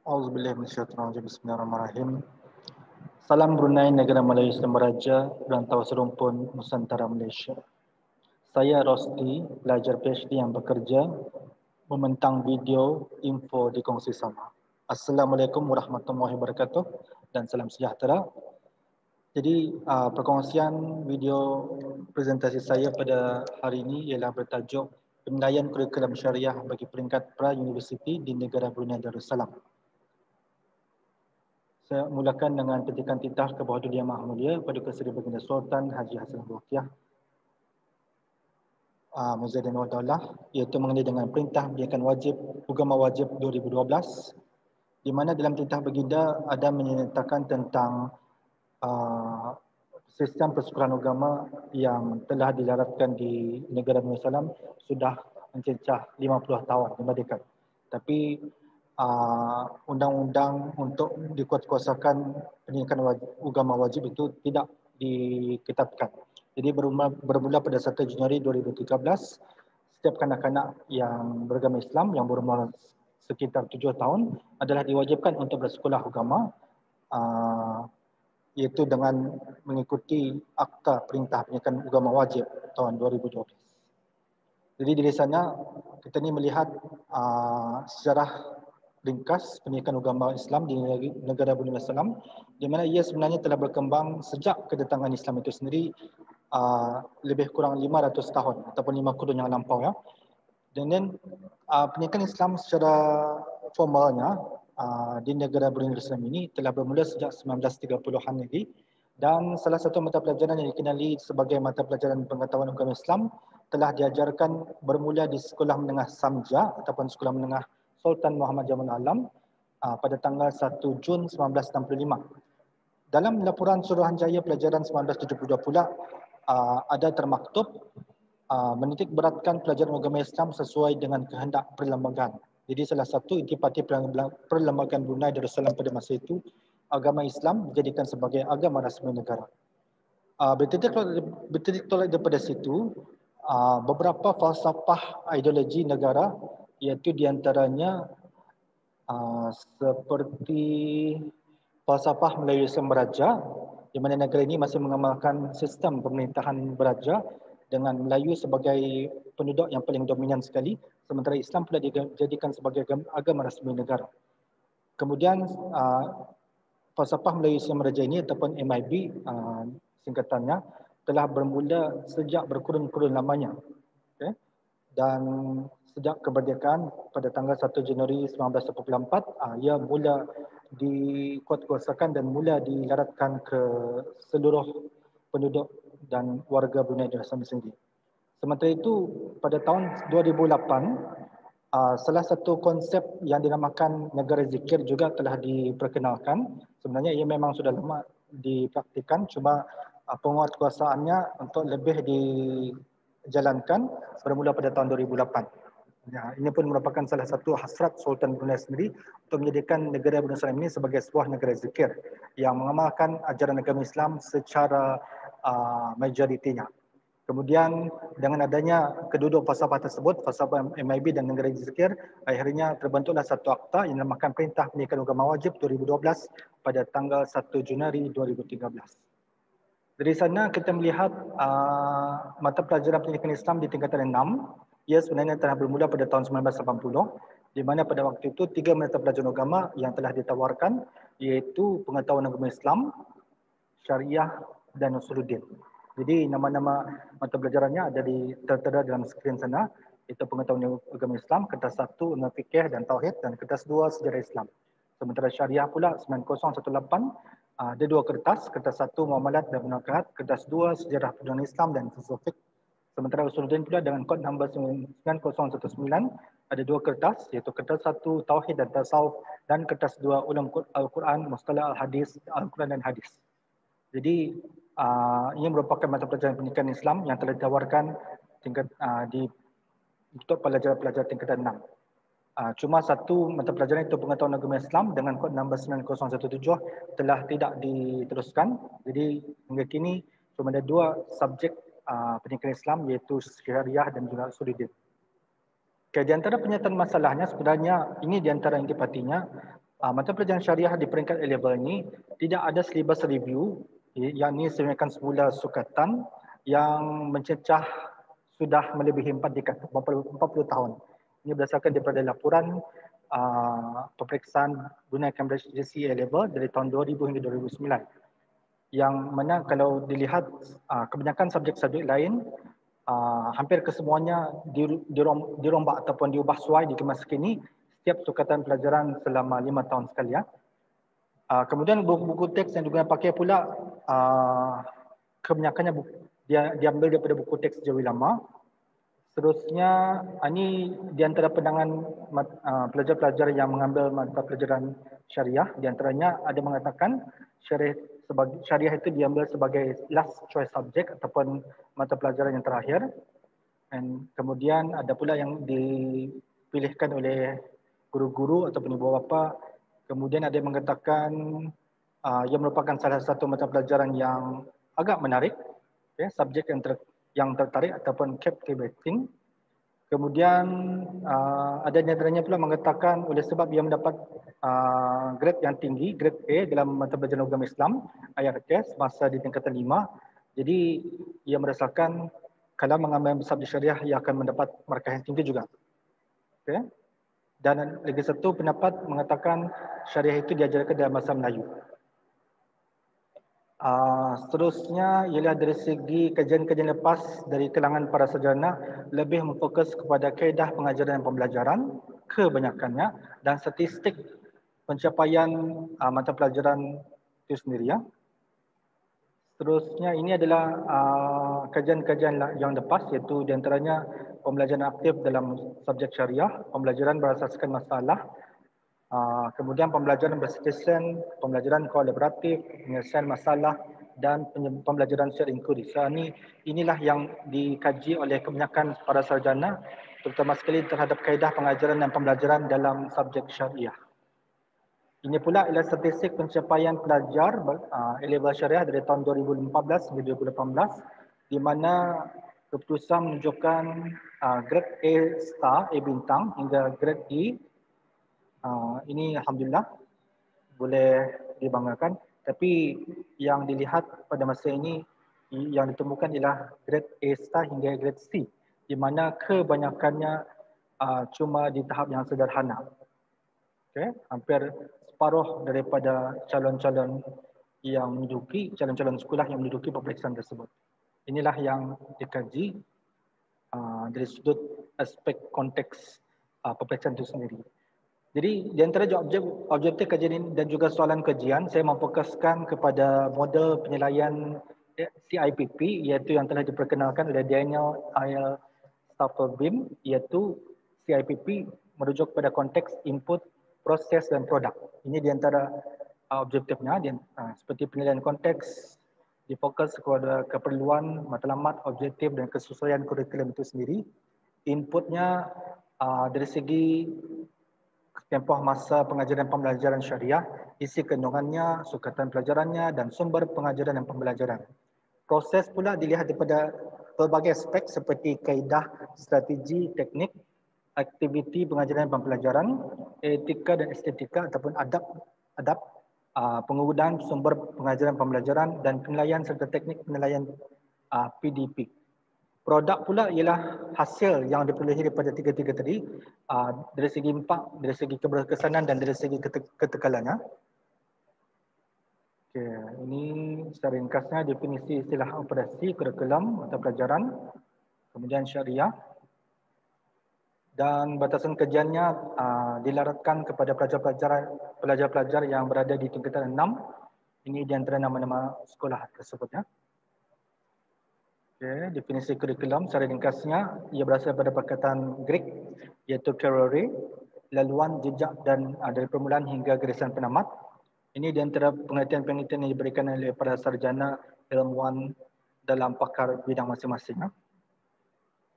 Auzubillahi minasyaitonir rajim. Bismillahirrahmanirrahim. Salam Brunei, negara Melayu Islam Beraja, Rantau Serumpun, Nusantara, Malaysia. Saya Rosti, pelajar PhD yang bekerja membentang video info di kongsi sama. Assalamualaikum warahmatullahi wabarakatuh dan salam sejahtera. Jadi perkongsian video presentasi saya pada hari ini ialah bertajuk Penilaian Kurikulum Syariah bagi peringkat pra-universiti di negara Brunei Darussalam. Saya mulakan dengan petikan titah ke bawah Yang Maha Mulia Paduka Seri Baginda Sultan Haji Hassan Bolkiah Muzaidin wa Daulah, iaitu mengenai dengan Perintah Pendidikan Wajib Agama Wajib 2012, di mana dalam titah baginda ada menyatakan tentang sistem persekolahan agama yang telah dilaratkan di negara Malaysia sudah mencecah 50 tahun kemerdekaan. Tapi undang-undang untuk dikuatkuasakan pendidikan agama wajib itu tidak diketatkan. Jadi bermula pada 1 Januari 2013, setiap kanak-kanak yang beragama Islam yang berumur sekitar 7 tahun adalah diwajibkan untuk bersekolah agama, iaitu dengan mengikuti Akta Perintah Pendidikan Agama Wajib tahun 2012. Jadi dari sana kita ni melihat sejarah ringkas pendidikan agama Islam di negara Brunei Darussalam, di mana ia sebenarnya telah berkembang sejak kedatangan Islam itu sendiri lebih kurang 500 tahun ataupun 5 kurun yang lampau ya. Dan pendidikan Islam secara formalnya di negara Brunei Darussalam ini telah bermula sejak 1930-an lagi, dan salah satu mata pelajaran yang dikenali sebagai mata pelajaran pengetahuan agama Islam telah diajarkan bermula di Sekolah Menengah Samja ataupun Sekolah Menengah Sultan Muhammad Jamal Alam pada tanggal 1 Jun 1965. Dalam laporan Suruhanjaya Pelajaran 1972 pula ada termaktub menitik beratkan pelajaran agama Islam sesuai dengan kehendak perlembagaan. Jadi salah satu intipati perlembagaan Brunei Darussalam pada masa itu, agama Islam dijadikan sebagai agama rasmi negara. Bertitik tolak daripada situ, beberapa falsafah ideologi negara, iaitu diantaranya seperti falsafah Melayu Islam Beraja, di mana negara ini masih mengamalkan sistem pemerintahan beraja dengan Melayu sebagai penduduk yang paling dominan sekali, sementara Islam pula dijadikan sebagai agama rasmi negara. Kemudian falsafah Melayu Islam Beraja ini ataupun MIB singkatannya telah bermula sejak berkurun-kurun lamanya. Okay? Dan sejak kemerdekaan pada tanggal 1 Januari 1944, ia mula dikuatkuasakan dan mula dilaratkan ke seluruh penduduk dan warga Brunei Darussalam sendiri. Sementara itu, pada tahun 2008, salah satu konsep yang dinamakan negara zikir juga telah diperkenalkan. Sebenarnya ia memang sudah lama dipraktikan, cuma penguatkuasaannya untuk lebih dijalankan bermula pada tahun 2008. Ya, ini pun merupakan salah satu hasrat Sultan Brunei sendiri untuk menjadikan negara Brunei Darussalam ini sebagai sebuah negara zikir yang mengamalkan ajaran agama Islam secara majoritinya. Kemudian dengan adanya kedua falsafah tersebut, falsafah MIB dan negara zikir, akhirnya terbentuklah satu akta yang dinamakan Perintah Pendidikan Agama Wajib 2012 pada tanggal 1 Januari 2013. Dari sana kita melihat mata pelajaran pendidikan Islam di tingkatan 6, ia sebenarnya telah bermula pada tahun 1980, di mana pada waktu itu 3 mata pelajaran agama yang telah ditawarkan, iaitu pengetahuan agama Islam, syariah dan usuluddin. Jadi nama-nama mata pelajarannya ada tertera dalam skrin sana, iaitu pengetahuan agama Islam, kertas 1 ilmu fikih dan tauhid, dan kertas 2 sejarah Islam. Sementara syariah pula 9018 ada 2 kertas, kertas 1 muamalat dan munakahat, kertas 2 sejarah perdagangan Islam dan filsafat. Sementara usuluddin pula dengan kod nombor 9019 ada 2 kertas, iaitu kertas 1 tauhid dan tasawuf, dan kertas 2 ulum Al-Quran, mustalah al-hadis, Al-Quran dan hadis. Jadi ini merupakan mata pelajaran pendidikan Islam yang telah ditawarkan untuk pelajar-pelajar tingkatan 6. Cuma satu mata pelajaran itu pengetahuan agama Islam dengan kod nombor 9017 telah tidak diteruskan. Jadi hingga kini cuma ada 2 subjek pendidikan Islam, iaitu syariah dan juga usuluddin. Okay, di antara pernyataan masalahnya sebenarnya ini di antara intipatinya, Mata pelajaran syariah di peringkat A level ni tidak ada syllabus review, yang ni sebenarnya semula sukatan yang mencecah sudah melebihi 4 dekad, 40 tahun. Ini berdasarkan daripada laporan peperiksaan dunia Cambridge GCSE A level dari tahun 2000 hingga 2009. Yang mana kalau dilihat kebanyakan subjek-subjek lain hampir kesemuanya dirombak ataupun diubah suai di masa kini setiap sukatan pelajaran selama 5 tahun sekali. Kemudian buku-buku teks yang digunakan pakai pula kebanyakannya dia diambil daripada buku teks Jawi lama. Seterusnya ini di antara pandangan pelajar-pelajar yang mengambil mata pelajaran syariah, di antaranya ada mengatakan syariah itu diambil sebagai last choice subject ataupun mata pelajaran yang terakhir. Dan kemudian ada pula yang dipilihkan oleh guru-guru ataupun ibu bapa. Kemudian ada yang mengatakan ia merupakan salah satu mata pelajaran yang agak menarik, subjek yang tertarik ataupun captivating. Kemudian ada di antaranya pula mengatakan oleh sebab ia mendapat grade yang tinggi, grade A dalam mata pelajaran agama Islam, IRCS masa di tingkatan 5. Jadi ia merasakan kalau mengambil subjek syariah ia akan mendapat markah yang tinggi juga. Okay. Dan lagi satu pendapat mengatakan syariah itu diajarkan dalam bahasa Melayu. Seterusnya ialah dari segi kajian-kajian lepas dari kalangan para sarjana lebih memfokus kepada kaedah pengajaran dan pembelajaran kebanyakannya dan statistik pencapaian mata pelajaran itu sendiri. Seterusnya ini adalah kajian-kajian yang lepas iaitu di antaranya pembelajaran aktif dalam subjek syariah, pembelajaran berasaskan masalah, kemudian pembelajaran bersituasi, pembelajaran kolaboratif, penyelesaian masalah dan pembelajaran secara inquiry. So, inilah yang dikaji oleh kebanyakan para sarjana terutama sekali terhadap kaedah pengajaran dan pembelajaran dalam subjek syariah. Ini pula ialah statistik pencapaian pelajar A-level syariah dari tahun 2014 hingga 2018 di mana keputusan menunjukkan grade A star, A bintang hingga grade E. Ini Alhamdulillah boleh dibanggakan. Tapi yang dilihat pada masa ini yang ditemukan ialah grade A star hingga grade C di mana kebanyakannya cuma di tahap yang sederhana. Okay. Hampir separuh daripada calon-calon yang menduduki, calon-calon sekolah yang menduduki peperiksaan tersebut. Inilah yang dikaji dari sudut aspek konteks peperiksaan itu sendiri. Jadi di antara objektif kajian ini dan juga soalan kajian, saya memfokuskan kepada model penilaian CIPP iaitu yang telah diperkenalkan oleh Daniel L. Staffelbeam, iaitu CIPP merujuk pada konteks input, proses dan produk. Ini di antara objektifnya, seperti penilaian konteks, difokus kepada keperluan, matlamat, objektif dan kesesuaian kurikulum itu sendiri. Inputnya dari segi tempoh masa pengajaran dan pembelajaran syariah, isi kandungannya, sukatan pelajarannya dan sumber pengajaran dan pembelajaran. Proses pula dilihat daripada pelbagai aspek seperti kaedah, strategi, teknik, aktiviti pengajaran dan pembelajaran, etika dan estetika ataupun adab, penggunaan sumber pengajaran dan pembelajaran dan penilaian serta teknik penilaian PDP. Produk pula ialah hasil yang diperolehi daripada tiga-tiga tadi dari segi impak, dari segi keberkesanan dan dari segi ketekalannya. Okay, ini secara ringkasnya definisi istilah operasi, kurikulum atau pelajaran, kemudian syariah. Dan batasan kajiannya dilaratkan kepada pelajar-pelajar yang berada di tingkatan 6. Ini di antara nama-nama sekolah tersebutnya. Okay, definisi kurikulum secara ringkasnya ia berasal daripada perkataan Greek iaitu karere, laluan, jejak dan dari permulaan hingga garisan penamat. Ini di antara pengertian-pengertian yang diberikan oleh para sarjana ilmuwan dalam pakar bidang masing-masing.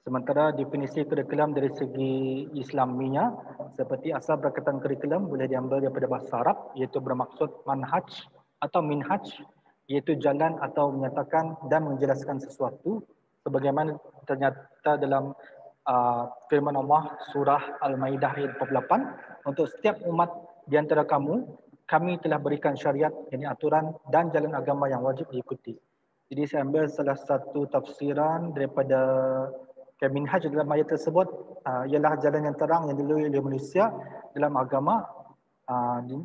Sementara definisi kurikulum dari segi Islaminya seperti asal perkataan kurikulum boleh diambil daripada bahasa Arab iaitu bermaksud manhaj atau minhaj, iaitu jalan atau menyatakan dan menjelaskan sesuatu sebagaimana ternyata dalam firman Allah surah Al-Maidah ayat 48 untuk setiap umat di antara kamu, kami telah berikan syariat, yakni aturan dan jalan agama yang wajib diikuti. Jadi saya ambil salah satu tafsiran daripada Minhaj dalam ayat tersebut, ialah jalan yang terang yang dilalui oleh manusia dalam agama.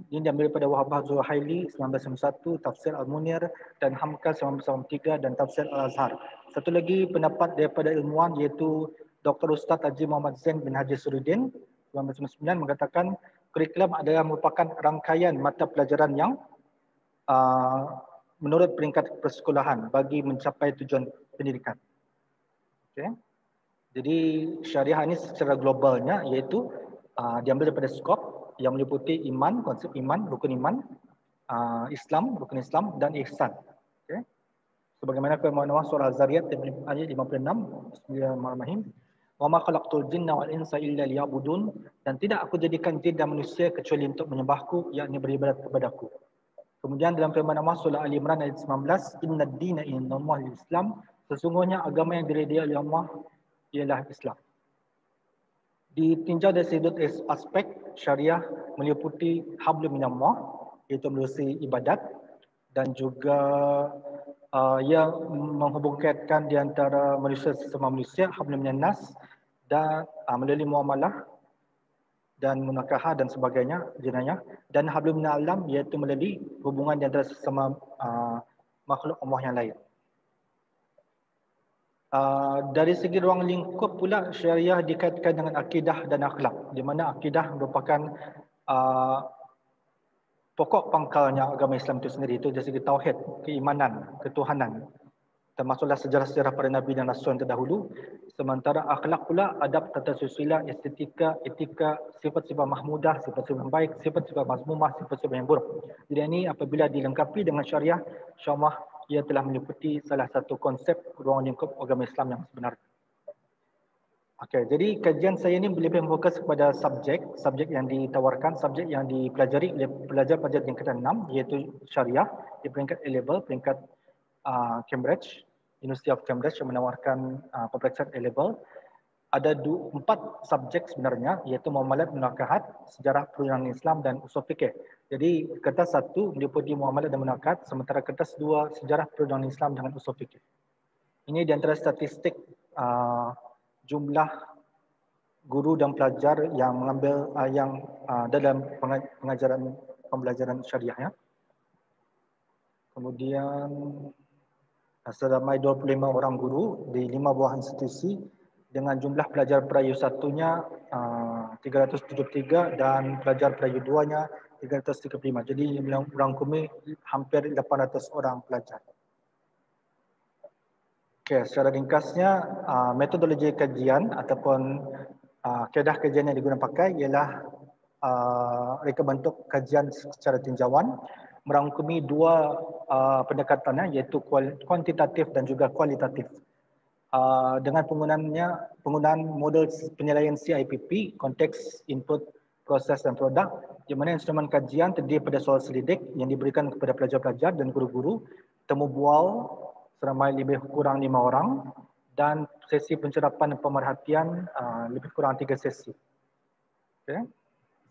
Ini diambil daripada Wahabah Zuhaili 1991, Tafsir Al-Munir dan Hamka 1993 dan Tafsir Al-Azhar. Satu lagi pendapat daripada ilmuwan iaitu Dr. Ustaz Haji Muhammad Zain bin Haji Surudin 1999 mengatakan kurikulum adalah merupakan rangkaian mata pelajaran yang menurut peringkat persekolahan bagi mencapai tujuan pendidikan. Okay. Jadi syariah ini secara globalnya iaitu diambil daripada skop yang meliputi iman, konsep iman, rukun iman, Islam, rukun Islam dan ihsan. Okay. Sebagaimana firman Allah surah Az-Zariyat ayat 56, Bismillahirrahmanirrahim. Wa ma khalaqtul jinna wal insa illa liya'budun, dan tidak aku jadikan jin dan manusia kecuali untuk menyembahku, yakni beribadat kepadaku. Kemudian dalam firman Allah surah Ali Imran ayat 19, innad dina indallahi Islam, sesungguhnya agama yang diridai oleh Allah ialah Islam. Ditinjau dari sudut aspek syariah meliputi hablum minallah, iaitu melalui ibadat, dan juga yang menghubungkan di antara manusia sesama manusia, hablum minannas, dan melalui muamalah dan munakahah dan sebagainya, jenayah, dan hablum minalam iaitu melalui hubungan di antara sesama makhluk Allah yang lain. Dari segi ruang lingkup pula, syariah dikaitkan dengan akidah dan akhlak, di mana akidah merupakan pokok pangkalnya agama Islam itu sendiri. Itu dari segi tauhid, keimanan, ketuhanan, termasuklah sejarah-sejarah para nabi dan rasul yang terdahulu. Sementara akhlak pula adab, tata susila, estetika, etika, sifat-sifat mahmudah, sifat-sifat yang baik, sifat-sifat mazmumah, sifat-sifat yang buruk. Jadi ini apabila dilengkapi dengan syariah, insya-Allah ia telah meliputi salah satu konsep ruang lingkup agama Islam yang sebenar. Okey, jadi kajian saya ini lebih fokus kepada subjek yang ditawarkan, subjek yang dipelajari oleh pelajar-pelajar tingkatan 6 iaitu syariah di peringkat A-level, peringkat Cambridge, University of Cambridge yang menawarkan peperiksaan A-level. Ada 4 subjek sebenarnya, iaitu muamalat, munakahat, sejarah perundangan Islam dan usul fikih. Jadi kertas 1 meliputi muamalat dan munakahat, sementara kertas 2 sejarah perundangan Islam dengan usul fikih. Ini di antara statistik jumlah guru dan pelajar yang mengambil dalam pembelajaran syariah. Kemudian seramai 25 orang guru di 5 buah institusi dengan jumlah pelajar perayu 1-nya 373 dan pelajar perayu 2-nya 335. Jadi merangkumi hampir 800 orang pelajar. Okey, secara ringkasnya metodologi kajian ataupun kaedah kajian yang digunakan pakai ialah reka bentuk kajian secara tinjauan, merangkumi 2 pendekatannya iaitu kuantitatif dan juga kualitatif. Dengan penggunaan model penilaian CIPP, konteks, input, proses dan produk, di mana instrumen kajian terdiri pada soal selidik yang diberikan kepada pelajar-pelajar dan guru-guru, temu bual seramai lebih kurang 5 orang, dan sesi pencerapan dan pemerhatian lebih kurang 3 sesi. Okay.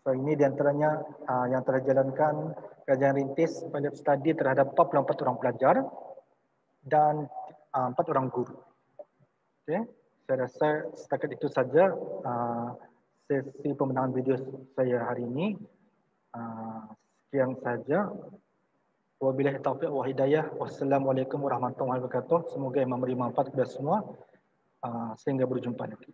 So ini di antaranya yang telah dijalankan kajian rintis pilot study terhadap 44 orang pelajar dan 4 orang guru. Okay. Saya rasa setakat itu saja sesi pembentangan video saya hari ini. Sekian saja. Wabillahi taufiq wa hidayah. Wassalamualaikum warahmatullahi wabarakatuh. Semoga yang memberi manfaat kepada semua. Sehingga berjumpa lagi.